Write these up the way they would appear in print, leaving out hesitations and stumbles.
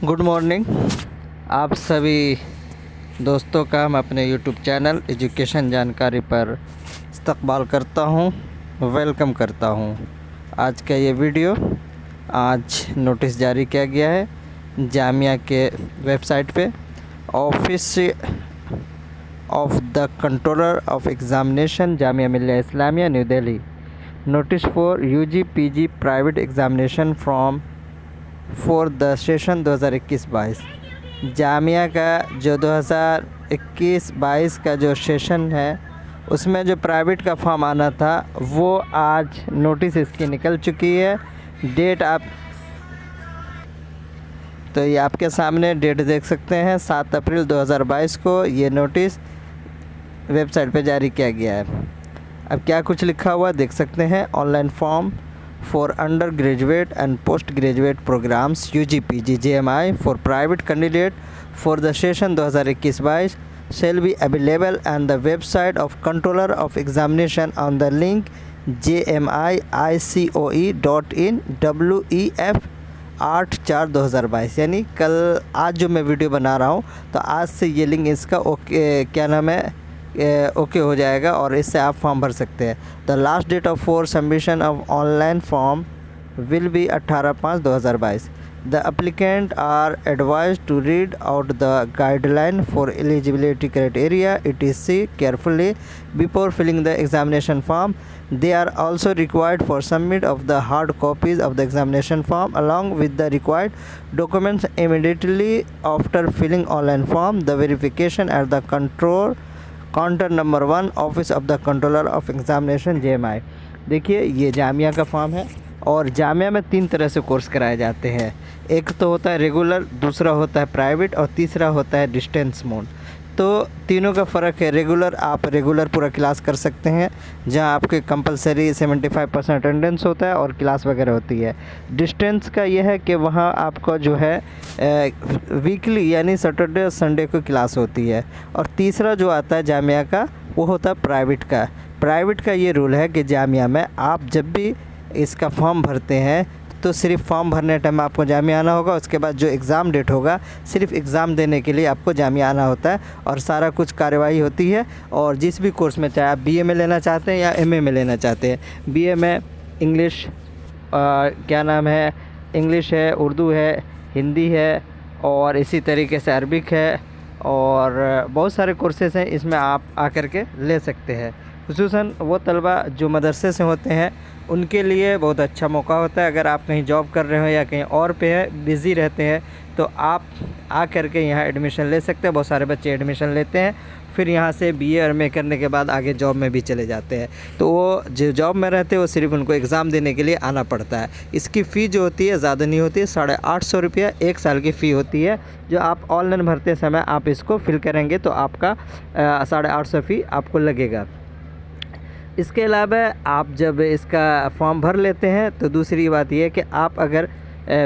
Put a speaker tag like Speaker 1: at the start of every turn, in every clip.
Speaker 1: Good morning आप सभी दोस्तों का हम अपने यूट्यूब चैनल एजुकेशन जानकारी पर इस्तकबाल करता हूं, वेलकम करता हूं। आज का ये वीडियो आज नोटिस जारी किया गया है जामिया के वेबसाइट पे। Office of the controller of examination Jamia Millia Islamia New Delhi, notice for UG PG private examination from for the session 2021-22। Jamia का जो 2021-22 का जो सेशन है उसमें जो प्राइवेट का फॉर्म आना था वो आज नोटिस इसकी निकल चुकी है। डेट आप तो ये आपके सामने डेट देख सकते हैं 7 अप्रैल 2022 को ये नोटिस वेबसाइट पे जारी किया गया है। अब क्या कुछ लिखा हुआ देख सकते हैं। Online form for undergraduate and postgraduate programs UG PG JMI for private candidate for the session 2021-22 shall be available on the website of Controller of Examination on the link jmiicoe.in WEF 8/4/2022। यानी कल आज जो मैं video बना रहा हूँ तो आज से ये लिंक इसका क्या नाम है ओके हो जाएगा और इससे आप फॉर्म भर सकते हैं। The last date of for submission of online form will be 18/5/2022। The applicant are advise to read out the guideline for eligibility criteria etc carefully before filling the examination form. They are also required for submit of the hard copies of the examination form along with the required documents immediately after filling online form. The verification at the counter number 1 office of the controller of examination JMI। देखिए ये जामिया का form है और जामिया में 3 तरह से course कराए जाते हैं। एक तो होता है रेगुलर, दूसरा होता है प्राइवेट और तीसरा होता है डिस्टेंस मोड। तो तीनों का फ़र्क है। रेगुलर आप रेगुलर पूरा क्लास कर सकते हैं जहां आपके कंपलसरी 75% अटेंडेंस होता है और क्लास वगैरह होती है। डिस्टेंस का यह है कि वहां आपको जो है वीकली यानी सैटरडे और संडे को क्लास होती है। और तीसरा जो आता है जामिया का वो होता है प्राइवेट का। प्राइवेट का ये रूल है कि जामिया में आप जब भी इसका फॉर्म भरते हैं तो सिर्फ फॉर्म भरने टाइम आपको जामिया आना होगा। उसके बाद जो एग्ज़ाम डेट होगा सिर्फ एग्ज़ाम देने के लिए आपको जामिया आना होता है और सारा कुछ कार्यवाही होती है। और जिस भी कोर्स में चाहे आप BA में लेना चाहते हैं या MA में लेना चाहते हैं। BA में इंग्लिश क्या नाम है, इंग्लिश है, उर्दू है, हिंदी है और इसी तरीके से अरबिक है और बहुत सारे कोर्सेज़ हैं, इसमें आप आकर के ले सकते हैं। खुसूसन वो तलबा जो मदरसे से होते हैं उनके लिए बहुत अच्छा मौका होता है। अगर आप कहीं जॉब कर रहे हो या कहीं और पे है बिज़ी रहते हैं तो आप आ कर के यहाँ एडमिशन ले सकते हैं। बहुत सारे बच्चे एडमिशन लेते हैं फिर यहाँ से BA और MA करने के बाद आगे जॉब में भी चले जाते हैं। तो वो जो जॉब में रहते हैं वो सिर्फ उनको एग्ज़ाम देने के लिए आना पड़ता है। इसकी फ़ी जो होती है ज़्यादा नहीं होती है, 850 रुपया 1 साल की फ़ी होती है। जो आप ऑनलाइन भरते समय आप इसको फिल करेंगे तो आपका 850 फ़ी आपको लगेगा। इसके अलावा आप जब इसका फॉर्म भर लेते हैं तो दूसरी बात यह है कि आप अगर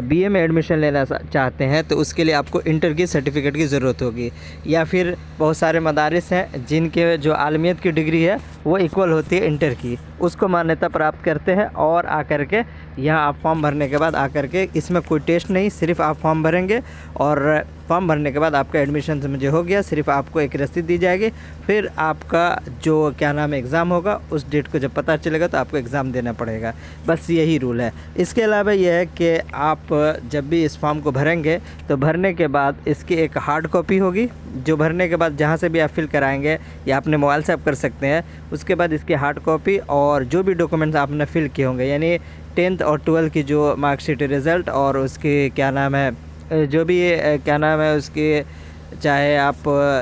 Speaker 1: BA में एडमिशन लेना चाहते हैं तो उसके लिए आपको इंटर की सर्टिफिकेट की ज़रूरत होगी। या फिर बहुत सारे मदारिस हैं जिनके जो आलमियत की डिग्री है वो इक्वल होती है इंटर की, उसको मान्यता प्राप्त करते हैं। और आकर के यहाँ आप फॉर्म भरने के बाद आकर के इसमें कोई टेस्ट नहीं, सिर्फ आप फॉर्म भरेंगे और फॉर्म भरने के बाद आपका एडमिशन समझे हो गया। सिर्फ आपको एक रसीद दी जाएगी, फिर आपका जो क्या नाम है एग्ज़ाम होगा उस डेट को जब पता चलेगा तो आपको एग्ज़ाम देना पड़ेगा। बस यही रूल है। इसके अलावा यह है कि आप जब भी इस फॉर्म को भरेंगे तो भरने के बाद इसकी एक हार्ड कॉपी होगी जो भरने के बाद जहाँ से भी आप फिल कराएंगे या अपने मोबाइल से आप कर सकते हैं। उसके बाद इसकी हार्ड कॉपी और जो भी डॉक्यूमेंट्स आपने फिल किए होंगे यानी 10th और 12th की जो मार्कशीट रिज़ल्ट और उसके क्या नाम है जो भी क्या नाम है उसके चाहे आप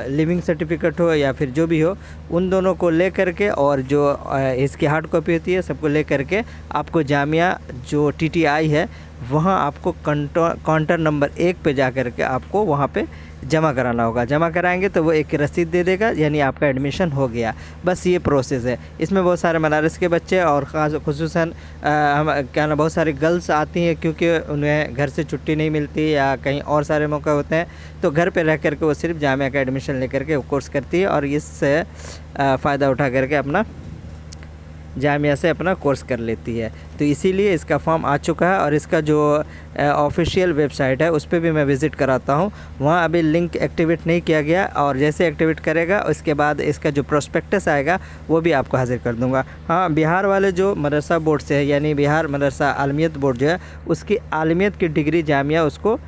Speaker 1: लिविंग सर्टिफिकेट हो या फिर जो भी हो उन दोनों को ले करके और जो इसकी हार्ड कॉपी होती है सबको ले करके आपको जामिया जो TTI है वहाँ आपको काउंटर नंबर 1 पे जा कर के आपको वहाँ पे जमा कराना होगा। जमा कराएंगे तो वो एक रसीद दे देगा यानी आपका एडमिशन हो गया। बस ये प्रोसेस है। इसमें बहुत सारे मदारस के बच्चे और ख़ास खुसूसन हम क्या ना बहुत सारी गर्ल्स आती हैं क्योंकि उन्हें घर से छुट्टी नहीं मिलती या कहीं और सारे मौके होते हैं तो घर पे रह कर के वो सिर्फ जामिया का एडमिशन लेकर के कोर्स करती है और इससे फ़ायदा उठा करके अपना जामिया से अपना कोर्स कर लेती है। तो इसीलिए इसका फॉर्म आ चुका है और इसका जो ऑफिशियल वेबसाइट है उस पर भी मैं विज़िट कराता हूँ। वहाँ अभी लिंक एक्टिवेट नहीं किया गया और जैसे एक्टिवेट करेगा उसके बाद इसका जो प्रोस्पेक्टस आएगा वो भी आपको हाजिर कर दूँगा। हाँ, बिहार वाले जो मदरसा बोर्ड से है यानी बिहार मदरसा आलमियत बोर्ड जो है उसकी आलमियत की डिग्री जामिया उसको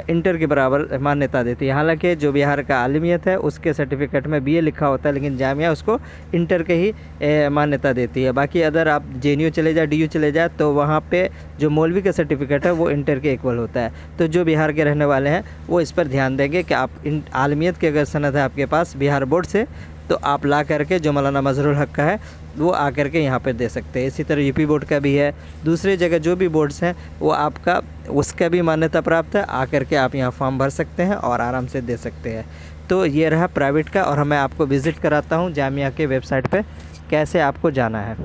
Speaker 1: इंटर के बराबर मान्यता देती है। हालांकि जो बिहार का आलमियत है उसके सर्टिफिकेट में बीए लिखा होता है, लेकिन जामिया उसको इंटर के ही मान्यता देती है। बाकी अदर आप जेएनयू चले जाए, डीयू चले जाए तो वहाँ पे जो मौलवी का सर्टिफिकेट है वो इंटर के इक्वल होता है। तो जो बिहार के रहने वाले हैं वो इस पर ध्यान देंगे कि आप आलमियत की अगर सनद है आपके पास बिहार बोर्ड से तो आप ला करके जो मौलाना मजहरुल हक का है वो आकर के यहाँ पे दे सकते हैं। इसी तरह यूपी बोर्ड का भी है, दूसरी जगह जो भी बोर्ड्स हैं वो आपका उसका भी मान्यता प्राप्त है। आकर के आप यहाँ फॉर्म भर सकते हैं और आराम से दे सकते हैं। तो ये रहा प्राइवेट का और मैं आपको विज़िट कराता हूँ जामिया के वेबसाइट पे कैसे आपको जाना है।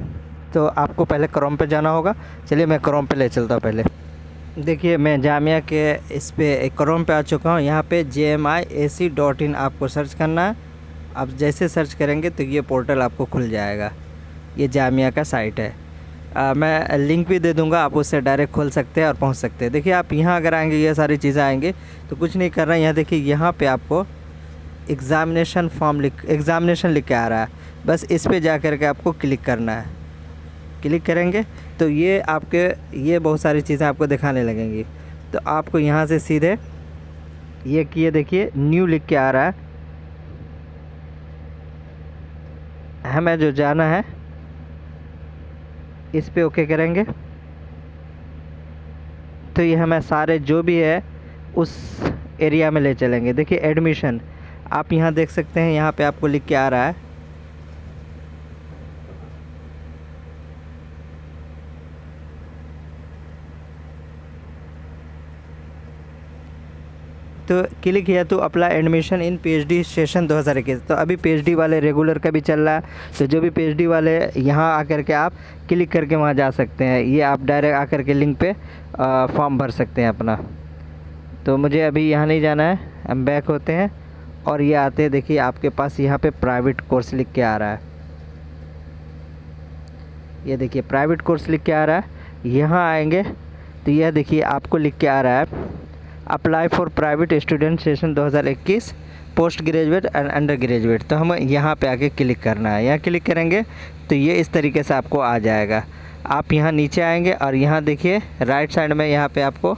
Speaker 1: तो आपको पहले क्रोम पे जाना होगा। चलिए मैं क्रोम पे ले चलता हूँ। पहले देखिए मैं जामिया के इस पर क्रोम पे आ चुका हूँ। यहाँ पे jmiac.in आपको सर्च करना है। आप जैसे सर्च करेंगे तो ये पोर्टल आपको खुल जाएगा। ये जामिया का साइट है। मैं लिंक भी दे दूंगा, आप उससे डायरेक्ट खोल सकते हैं और पहुंच सकते हैं। देखिए आप यहाँ अगर आएंगे ये सारी चीज़ें आएंगे तो कुछ नहीं करना है। यहाँ देखिए यहाँ पे आपको एग्ज़ामिनेशन लिख के आ रहा है, बस इस पे जा कर के आपको क्लिक करना है। क्लिक करेंगे तो ये बहुत सारी चीज़ें आपको दिखाने लगेंगी। तो आपको यहाँ से सीधे ये देखिए न्यू लिख के आ रहा है, हमें जो जाना है इस पे ओके करेंगे तो ये हमें सारे जो भी है उस एरिया में ले चलेंगे। देखिए एडमिशन आप यहाँ देख सकते हैं, यहाँ पे आपको लिख के आ रहा है तो क्लिक किया तो apply admission in PhD session 2021। तो अभी पीएचडी वाले रेगुलर का भी चल रहा है। तो जो भी पीएचडी वाले यहाँ आकर के आप क्लिक करके वहाँ जा सकते हैं। ये आप डायरेक्ट आकर के लिंक पे फॉर्म भर सकते हैं अपना। तो मुझे अभी यहाँ नहीं जाना है, हम बैक होते हैं और ये आते हैं। देखिए आपके पास यहाँ पे प्राइवेट कोर्स लिख के आ रहा है। ये देखिए प्राइवेट कोर्स लिख के आ रहा है। यहाँ आएंगे तो यह देखिए आपको लिख के आ रहा है apply for private student session 2021 post graduate and under graduate. तो हमें यहाँ पे आके क्लिक करना है। यहाँ क्लिक करेंगे तो ये इस तरीके से आपको आ जाएगा। आप यहाँ नीचे आएंगे और यहाँ देखिए राइट साइड में यहाँ पे आपको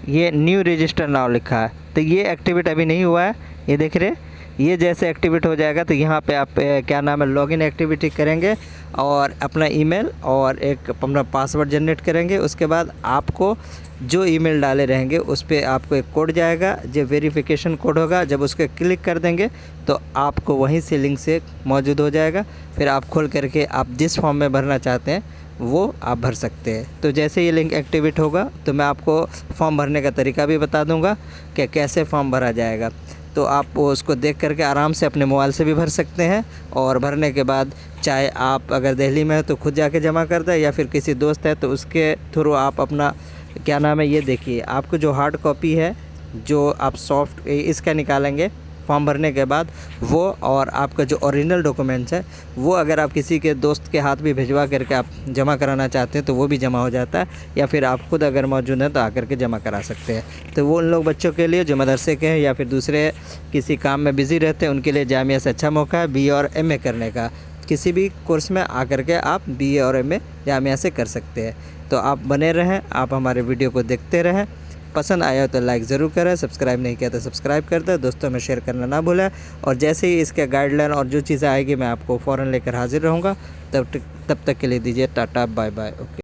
Speaker 1: ये न्यू रजिस्टर नाउ लिखा है। तो ये एक्टिवेट अभी नहीं हुआ है, ये देख रहे। ये जैसे एक्टिवेट हो जाएगा तो यहाँ पे आप क्या नाम है लॉगिन एक्टिविटी करेंगे और अपना ईमेल और एक अपना पासवर्ड जनरेट करेंगे। उसके बाद आपको जो ईमेल डाले रहेंगे उस पर आपको एक कोड जाएगा जो वेरिफिकेशन कोड होगा। जब उसके क्लिक कर देंगे तो आपको वहीं से लिंक से मौजूद हो जाएगा। फिर आप खोल करके आप जिस फॉर्म में भरना चाहते हैं वो आप भर सकते हैं। तो जैसे ये लिंक एक्टिवेट होगा तो मैं आपको फॉर्म भरने का तरीका भी बता दूंगा कि कैसे फॉर्म भरा जाएगा। तो आप उसको देख करके आराम से अपने मोबाइल से भी भर सकते हैं और भरने के बाद चाहे आप अगर दिल्ली में है तो खुद जाके जमा कर दें या फिर किसी दोस्त है तो उसके थ्रू आप अपना क्या नाम है ये देखिए आपको जो हार्ड कॉपी है जो आप सॉफ्ट इसका निकालेंगे फॉर्म भरने के बाद वो, और आपका जो ओरिजिनल डॉक्यूमेंट्स है वो अगर आप किसी के दोस्त के हाथ भी भिजवा करके आप जमा कराना चाहते हैं तो वो भी जमा हो जाता है, या फिर आप खुद अगर मौजूद हैं तो आकर के जमा करा सकते हैं। तो वो उन लोग बच्चों के लिए जो मदरसे के हैं या फिर दूसरे किसी काम में बिज़ी रहते हैं उनके लिए जामिया से अच्छा मौका है बीए और एमए करने का। किसी भी कोर्स में आकर के आप बीए और एमए जामिया से कर सकते हैं। तो आप बने रहें, आप हमारे वीडियो को देखते रहें। पसंद आया तो लाइक ज़रूर करें, सब्सक्राइब नहीं किया तो सब्सक्राइब कर दें, दोस्तों में शेयर करना ना भूलें। और जैसे ही इसके गाइडलाइन और जो चीज़ें आएगी मैं आपको फ़ौरन लेकर हाजिर रहूँगा। तब तक के लिए दीजिए टाटा बाय बाय। ओके।